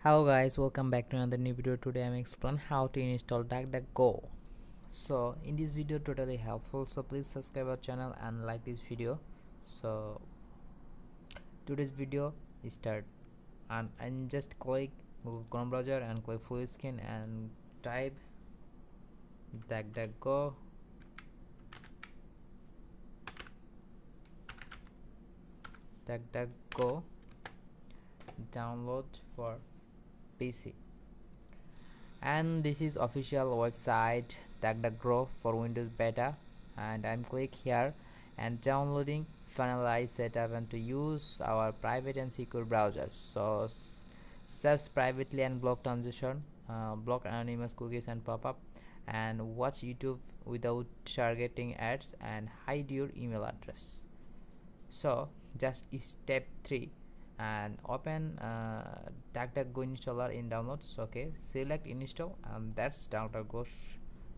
Hello guys, welcome back to another new video. Today I'm explaining how to install DuckDuckGo. So in this video totally helpful, so please subscribe our channel and like this video. So today's video is start, and just click Google Chrome browser and click full screen and type DuckDuckGo. DuckDuckGo download for PC, and this is official website DuckDuckGo for Windows beta, and I'm click here and downloading, finalize setup, and to use our private and secure browsers. So search privately and block transition, block anonymous cookies and pop-up, and watch YouTube without targeting ads, and hide your email address. So just step 3 and open DuckDuckGo installer in downloads. Okay, select install, and that's DuckDuckGo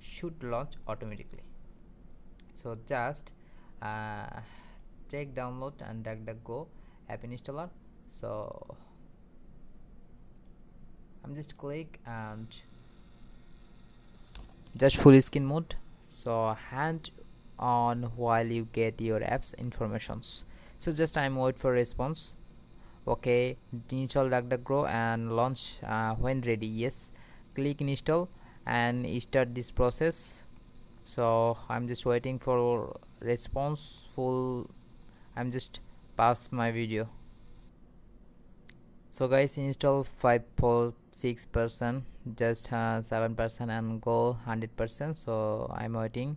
should launch automatically. So just take download and DuckDuckGo app installer. So I'm just click and just full screen mode. So hand on while you get your apps informations. So just I'm wait for response. Okay, install DuckDuckGo and launch when ready. Yes, click install and start this process. So I'm just waiting for response full. I'm just pause my video. So guys, install 5.6%, just 7%, and go 100%. So I'm waiting.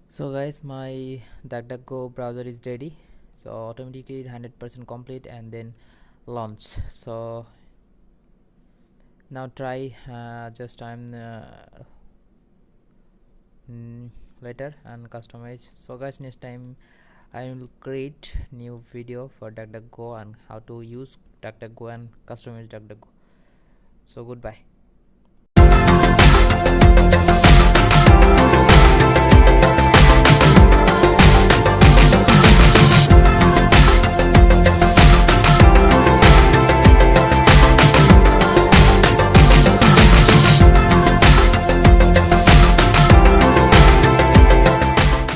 So guys, my DuckDuckGo browser is ready, so automatically 100% complete and then launch. So now try just time later and customize. So guys, next time I will create new video for DuckDuckGo and how to use DuckDuckGo and customize DuckDuckGo. So goodbye.